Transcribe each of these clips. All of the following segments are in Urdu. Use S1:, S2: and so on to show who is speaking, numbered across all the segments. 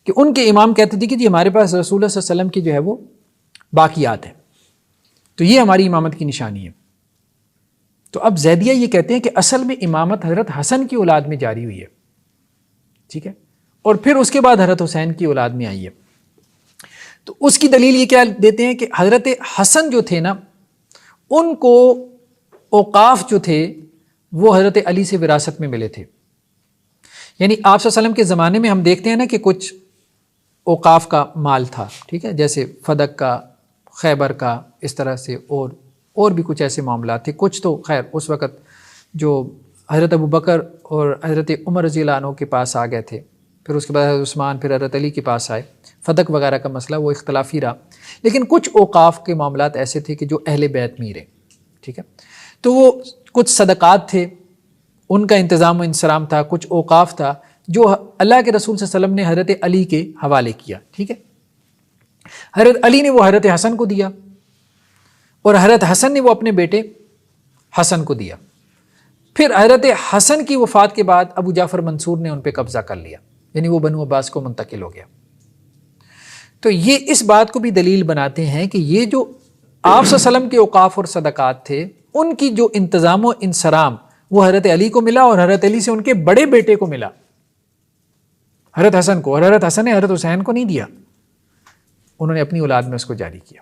S1: کہ ان کے امام کہتے تھے کہ جی ہمارے پاس رسول اللہ صلی اللہ علیہ وسلم کی جو ہے وہ باقیات ہیں، تو یہ ہماری امامت کی نشانی ہے۔ تو اب زیدیہ یہ کہتے ہیں کہ اصل میں امامت حضرت حسن کی اولاد میں جاری ہوئی ہے، ٹھیک ہے، اور پھر اس کے بعد حضرت حسین کی اولاد میں آئی ہے۔ تو اس کی دلیل یہ کیا دیتے ہیں کہ حضرت حسن جو تھے نا، ان کو اوقاف جو تھے وہ حضرت علی سے وراثت میں ملے تھے۔ یعنی آپ صلی اللہ علیہ وسلم کے زمانے میں ہم دیکھتے ہیں نا کہ کچھ اوقاف کا مال تھا، ٹھیک ہے، جیسے فدق کا، خیبر کا، اس طرح سے اور بھی کچھ ایسے معاملات تھے۔ کچھ تو خیر اس وقت جو حضرت ابوبکر اور حضرت عمر رضی اللہ عنہ کے پاس آ گئے تھے، پھر اس کے بعد حضرت عثمان، پھر حضرت علی کے پاس آئے، فدق وغیرہ کا مسئلہ وہ اختلافی رہا، لیکن کچھ اوقاف کے معاملات ایسے تھے کہ جو اہل بیت میں رہے، ٹھیک ہے۔ تو وہ کچھ صدقات تھے، ان کا انتظام و انصرام تھا، کچھ اوقاف تھا جو اللہ کے رسول صلی اللہ علیہ وسلم نے حضرت علی کے حوالے کیا، ٹھیک ہے۔ حضرت علی نے وہ حضرت حسن کو دیا، اور حضرت حسن نے وہ اپنے بیٹے حسن کو دیا۔ پھر حضرت حسن کی وفات کے بعد ابو جعفر منصور نے ان پہ قبضہ کر لیا، یعنی وہ بنو عباس کو منتقل ہو گیا۔ تو یہ اس بات کو بھی دلیل بناتے ہیں کہ یہ جو آپ صلی اللہ علیہ وسلم کے اوقاف اور صدقات تھے، ان کی جو انتظام و انصرام وہ حضرت علی کو ملا، اور حضرت علی سے ان کے بڑے بیٹے کو ملا، حضرت حسن کو، اور حضرت حسن نے حضرت حسین کو نہیں دیا، انہوں نے اپنی اولاد میں اس کو جاری کیا۔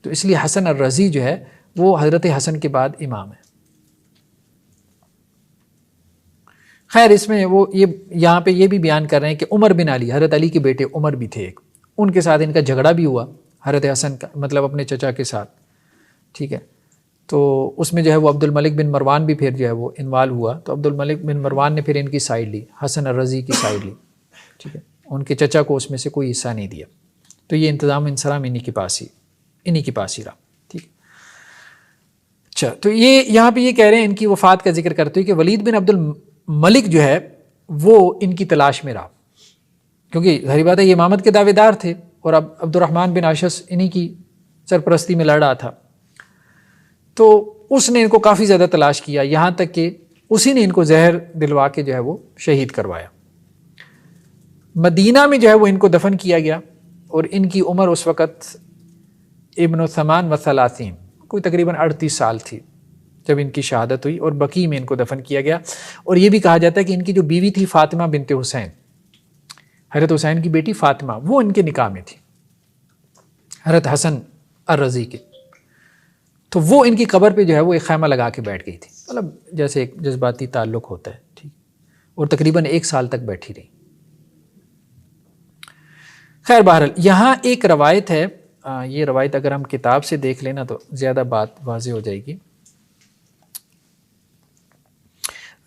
S1: تو اس لیے حسن الرضی جو ہے وہ حضرت حسن کے بعد امام ہے۔ خیر اس میں وہ یہ یہاں پہ یہ بھی بیان کر رہے ہیں کہ عمر بن علی، حضرت علی کے بیٹے عمر بھی تھے ایک، ان کے ساتھ ان کا جھگڑا بھی ہوا، حضرت حسن کا مطلب اپنے چچا کے ساتھ، ٹھیک ہے۔ تو اس میں جو ہے وہ عبد الملک بن مروان بھی پھر جو ہے وہ انوالو ہوا، تو عبد الملک بن مروان نے پھر ان کی سائیڈ لی، حسن الرضی کی سائیڈ لی، ٹھیک ہے، ان کے چچا کو اس میں سے کوئی حصہ نہیں دیا۔ تو یہ انتظام انصرام انہی کے پاس ہی رہا، ٹھیک ہے۔ اچھا، تو یہ یہاں پہ یہ کہہ رہے ہیں، ان کی وفات کا ذکر کرتے ہوئے کہ ولید بن عبد الملک جو ہے وہ ان کی تلاش میں رہا، کیونکہ ظاہر بات ہے یہ امامت کے دعوے دار تھے، اور اب عبد الرحمن بن عاشس انہی کی سرپرستی میں لڑ رہا تھا۔ تو اس نے ان کو کافی زیادہ تلاش کیا، یہاں تک کہ اسی نے ان کو زہر دلوا کے جو ہے وہ شہید کروایا۔ مدینہ میں جو ہے وہ ان کو دفن کیا گیا، اور ان کی عمر اس وقت ابن ثمان و ثلاثین، کوئی تقریباً 38 سال تھی جب ان کی شہادت ہوئی، اور بقیع میں ان کو دفن کیا گیا۔ اور یہ بھی کہا جاتا ہے کہ ان کی جو بیوی تھی فاطمہ بنت حسین، حضرت حسین کی بیٹی فاطمہ، وہ ان کے نکاح میں تھی حضرت حسن الرضی کے، تو وہ ان کی قبر پہ جو ہے وہ ایک خیمہ لگا کے بیٹھ گئی تھی، مطلب جیسے ایک جذباتی تعلق ہوتا ہے، ٹھیک، اور تقریباً 1 سال تک بیٹھی رہی۔ خیر بہرحال یہاں ایک روایت ہے، یہ روایت اگر ہم کتاب سے دیکھ لینا تو زیادہ بات واضح ہو جائے گی۔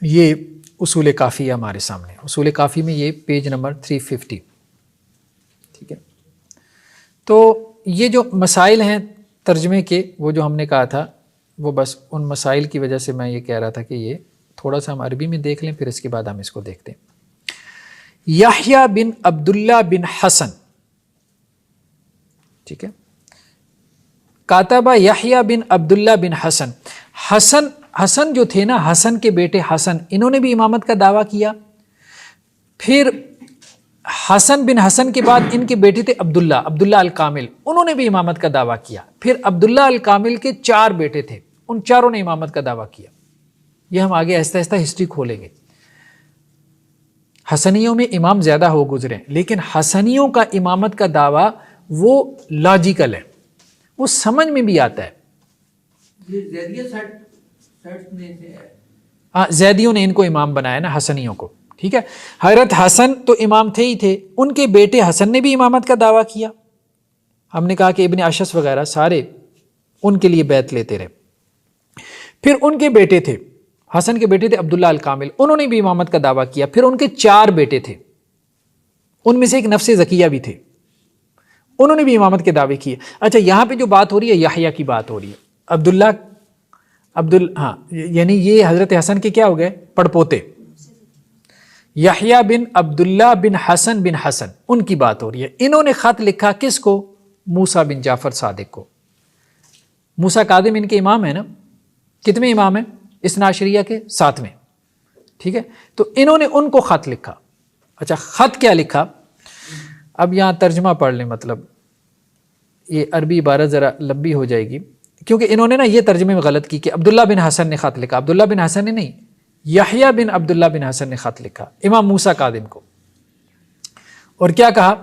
S1: یہ اصول کافی ہے ہمارے سامنے، اصول کافی میں یہ پیج نمبر 350، ٹھیک ہے۔ تو یہ جو مسائل ہیں ترجمے کے، وہ جو ہم نے کہا تھا، وہ بس ان مسائل کی وجہ سے میں یہ کہہ رہا تھا کہ یہ تھوڑا سا ہم عربی میں دیکھ لیں، پھر اس کے بعد ہم اس کو دیکھتے ہیں۔ یحییٰ بن عبداللہ بن حسن، ٹھیک ہے، کاتبہ یحییٰ بن عبداللہ بن حسن۔ حسن جو تھے نا، حسن کے بیٹے حسن، انہوں نے بھی امامت کا دعویٰ کیا۔ پھر حسن بن حسن کے بعد ان کے بیٹے تھے عبداللہ الکامل، انہوں نے بھی امامت کا دعویٰ کیا۔ پھر عبداللہ الکامل کے 4 بیٹے تھے، ان چاروں نے امامت کا دعویٰ کیا۔ یہ ہم آگے آہستہ آہستہ ہسٹری کھولیں گے۔ حسنیوں میں امام زیادہ ہو گزرے، لیکن حسنیوں کا امامت کا دعویٰ وہ لاجیکل ہے، وہ سمجھ میں بھی آتا ہے۔ زیدیوں نے ان کو امام بنایا نا، حسنیوں کو، ٹھیک ہے۔ حضرت حسن تو امام تھے ہی تھے، ان کے بیٹے حسن نے بھی امامت کا دعویٰ کیا۔ ہم نے کہا کہ ابن اشعث وغیرہ سارے ان کے لیے بیعت لیتے رہے۔ پھر ان کے بیٹے تھے، حسن کے بیٹے تھے عبداللہ الکامل، انہوں نے بھی امامت کا دعویٰ کیا۔ پھر ان کے 4 بیٹے تھے، ان میں سے ایک نفس زکیہ بھی تھے، انہوں نے بھی امامت کے دعوے کیے۔ اچھا، یہاں پہ جو بات ہو رہی ہے یحییٰ کی بات ہو رہی ہے، یعنی یہ حضرت حسن کے کیا ہو گئے؟ پڑپوتے، یحییٰ بن عبداللہ بن حسن، ان کی بات ہو رہی ہے۔ انہوں نے خط لکھا کس کو؟ موسیٰ بن جعفر صادق کو۔ موسیٰ کاظم ان کے امام ہیں نا، کتنے امام ہیں؟ اثنا عشریہ کے 7ویں، ٹھیک ہے۔ تو انہوں نے ان کو خط لکھا اچھا خط کیا لکھا؟ اب یہاں ترجمہ پڑھ لیں، مطلب یہ عربی عبارت ذرا لمبی ہو جائے گی، کیونکہ انہوں نے نا یہ ترجمے میں غلط کی کہ عبداللہ بن حسن نے خط لکھا. عبداللہ بن حسن نے نہیں، یحییٰ بن عبداللہ بن حسن نے خط لکھا امام موسیٰ کاظم کو. اور کیا کہا؟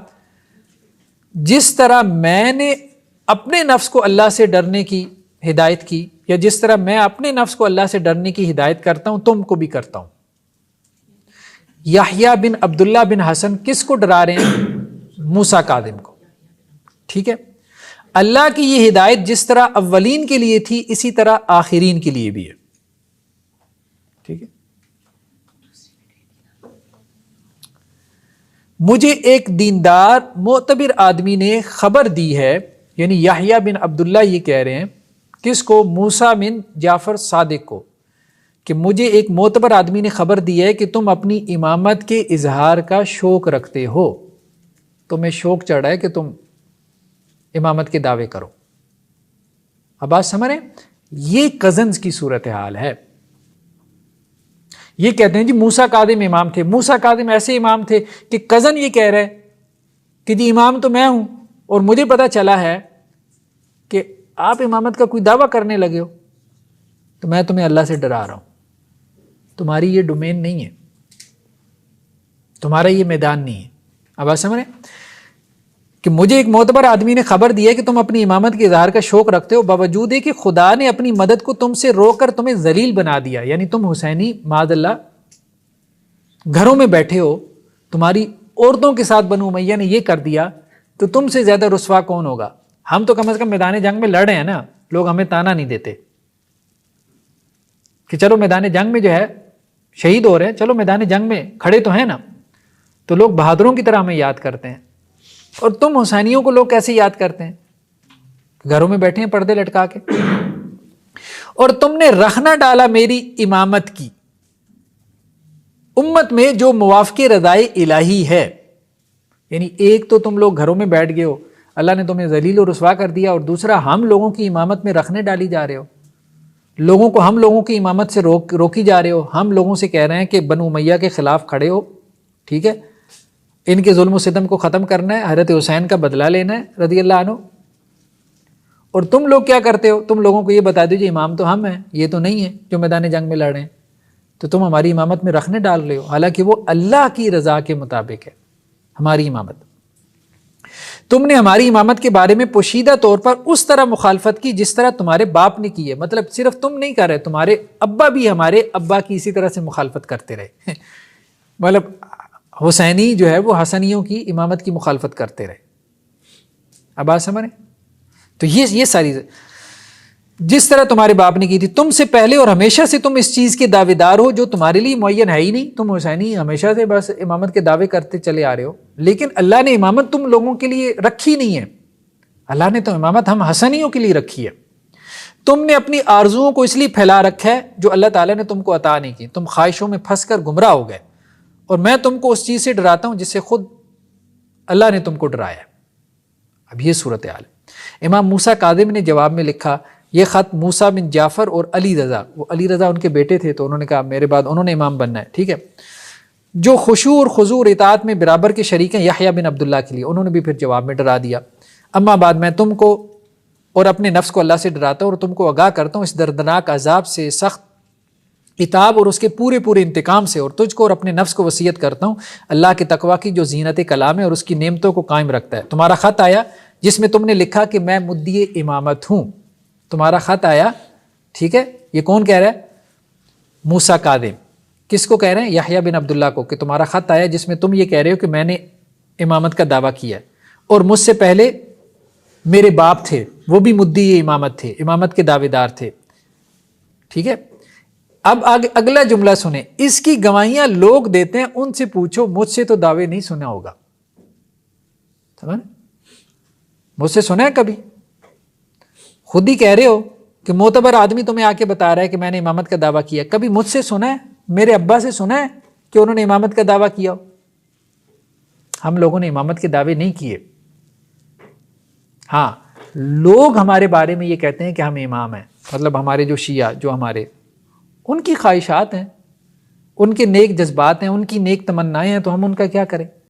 S1: جس طرح میں نے اپنے نفس کو اللہ سے ڈرنے کی ہدایت کی، یا جس طرح میں اپنے نفس کو اللہ سے ڈرنے کی ہدایت کرتا ہوں تم کو بھی کرتا ہوں. یحییٰ بن عبداللہ بن حسن کس کو ڈرا رہے ہیں؟ موسیٰ کاظم کو. ٹھیک ہے، اللہ کی یہ ہدایت جس طرح اولین کے لیے تھی اسی طرح آخرین کے لیے بھی ہے. ٹھیک ہے، مجھے ایک دیندار معتبر آدمی نے خبر دی ہے، یعنی یحییٰ بن عبداللہ یہ کہہ رہے ہیں کس کو؟ موسیٰ بن جعفر صادق کو، کہ مجھے ایک معتبر آدمی نے خبر دی ہے کہ تم اپنی امامت کے اظہار کا شوق رکھتے ہو، تمہیں شوق چڑھ رہا ہے کہ تم امامت کے دعوے کرو. اب بات سمجھ رہے ہیں؟ یہ کزنز کی صورتحال ہے. یہ کہتے ہیں جی موسیٰ کاظم امام تھے. موسیٰ کاظم ایسے امام تھے کہ کزن یہ کہہ رہے کہ جی امام تو میں ہوں، اور مجھے پتا چلا ہے کہ آپ امامت کا کوئی دعویٰ کرنے لگے ہو، تو میں تمہیں اللہ سے ڈرا رہا ہوں، تمہاری یہ ڈومین نہیں ہے، تمہارا یہ میدان نہیں ہے. اب آپ سمجھ رہے ہیں کہ مجھے ایک معتبر آدمی نے خبر دی ہے کہ تم اپنی امامت کے اظہار کا شوق رکھتے ہو، باوجود ہے کہ خدا نے اپنی مدد کو تم سے روک کر تمہیں ذلیل بنا دیا. یعنی تم حسینی معاذ اللہ گھروں میں بیٹھے ہو، تمہاری عورتوں کے ساتھ بنو امیہ نے یہ کر دیا، تو تم سے زیادہ رسوا کون ہوگا؟ ہم تو کم از کم میدان جنگ میں لڑ رہے ہیں نا، لوگ ہمیں تانا نہیں دیتے کہ چلو میدان جنگ میں جو ہے شہید ہو رہے ہیں، چلو میدان جنگ میں کھڑے تو ہیں نا. تو لوگ بہادروں کی طرح ہمیں یاد کرتے ہیں. اور تم حسینیوں کو لوگ کیسے یاد کرتے ہیں؟ گھروں میں بیٹھے ہیں پردے لٹکا کے. اور تم نے رخ نہ ڈالا میری امامت کی امت میں جو موافق رضائے الہی ہے. یعنی ایک تو تم لوگ گھروں میں بیٹھ گئے ہو، اللہ نے تمہیں ذلیل و رسوا کر دیا، اور دوسرا ہم لوگوں کی امامت میں رکھنے ڈالی جا رہے ہو، لوگوں کو ہم لوگوں کی امامت سے روکی جا رہے ہو. ہم لوگوں سے کہہ رہے ہیں کہ بنو امیہ کے خلاف کھڑے ہو، ٹھیک ہے، ان کے ظلم و ستم کو ختم کرنا ہے، حضرت حسین کا بدلہ لینا ہے رضی اللہ عنہ. اور تم لوگ کیا کرتے ہو؟ تم لوگوں کو یہ بتا دیجیے امام تو ہم ہیں، یہ تو نہیں ہے جو میدان جنگ میں لڑ رہے ہیں، تو تم ہماری امامت میں رکھنے ڈال رہے ہو، حالانکہ وہ اللہ کی رضا کے مطابق ہے ہماری امامت. تم نے ہماری امامت کے بارے میں پوشیدہ طور پر اس طرح مخالفت کی جس طرح تمہارے باپ نے کی ہے. مطلب صرف تم نہیں کر رہے، تمہارے ابا بھی ہمارے ابا کی اسی طرح سے مخالفت کرتے رہے. مطلب حسینی جو ہے وہ حسنیوں کی امامت کی مخالفت کرتے رہے. اب بات سمجھ رہے؟ تو یہ ساری جس طرح تمہارے باپ نے کی تھی تم سے پہلے، اور ہمیشہ سے تم اس چیز کے دعوے دار ہو جو تمہارے لیے معین ہے ہی نہیں. تم حسینی ہمیشہ سے بس امامت کے دعوے کرتے چلے آ رہے ہو، لیکن اللہ نے امامت تم لوگوں کے لیے رکھی نہیں ہے. اللہ نے تو امامت ہم حسنیوں کے لیے رکھی ہے. تم نے اپنی آرزوؤں کو اس لیے پھیلا رکھا ہے جو اللہ تعالیٰ نے تم کو عطا نہیں کی. تم خواہشوں میں پھنس کر گمراہ ہو گئے، اور میں تم کو اس چیز سے ڈراتا ہوں جس سے خود اللہ نے تم کو ڈرایا ہے. اب یہ صورتحال ہے. امام موسیٰ کاظم نے جواب میں لکھا، یہ خط موسیٰ بن جعفر اور علی رضا، وہ علی رضا ان کے بیٹے تھے، تو انہوں نے کہا میرے بعد انہوں نے امام بننا ہے، ٹھیک ہے، جو خشوع اور خضوع اور اطاعت میں برابر کے شریک ہیں یحییٰ بن عبداللہ کے لیے. انہوں نے بھی پھر جواب میں ڈرا دیا. اما بعد میں تم کو اور اپنے نفس کو اللہ سے ڈراتا ہوں، اور تم کو آگاہ کرتا ہوں اس دردناک عذاب سے، سخت عتاب اور اس کے پورے انتقام سے، اور تجھ کو اور اپنے نفس کو وصیت کرتا ہوں اللہ کے تقویٰ کی جو زینت کلام ہے اور اس کی نعمتوں کو قائم رکھتا ہے. تمہارا خط آیا جس میں تم نے لکھا کہ میں مدعی امامت ہوں. تمہارا خط آیا، ٹھیک ہے، یہ کون کہہ رہا ہے؟ موسیٰ کاظم. کس کو کہہ رہے ہیں؟ یحییٰ بن عبداللہ کو، کہ تمہارا خط آیا جس میں تم یہ کہہ رہے ہو کہ میں نے امامت کا دعویٰ کیا ہے، اور مجھ سے پہلے میرے باپ تھے، وہ بھی مدعی امامت تھے، امامت کے دعوے دار تھے. ٹھیک ہے، اب اگلا جملہ سنیں، اس کی گواہیاں لوگ دیتے ہیں، ان سے پوچھو، مجھ سے تو دعوے نہیں سنا ہوگا. سمجھ؟ مجھ سے سنا ہے کبھی؟ خود ہی کہہ رہے ہو کہ معتبر آدمی تمہیں آ کے بتا رہا ہے کہ میں نے امامت کا دعویٰ کیا. کبھی مجھ سے سنا ہے، میرے ابا سے سنا ہے کہ انہوں نے امامت کا دعویٰ کیا ہو؟ ہم لوگوں نے امامت کے دعوے نہیں کیے. ہاں، لوگ ہمارے بارے میں یہ کہتے ہیں کہ ہم امام ہیں، مطلب ہمارے جو شیعہ جو ہمارے ان کی خواہشات ہیں، ان کے نیک جذبات ہیں، ان کی نیک تمنائیں ہیں، تو ہم ان کا کیا کریں؟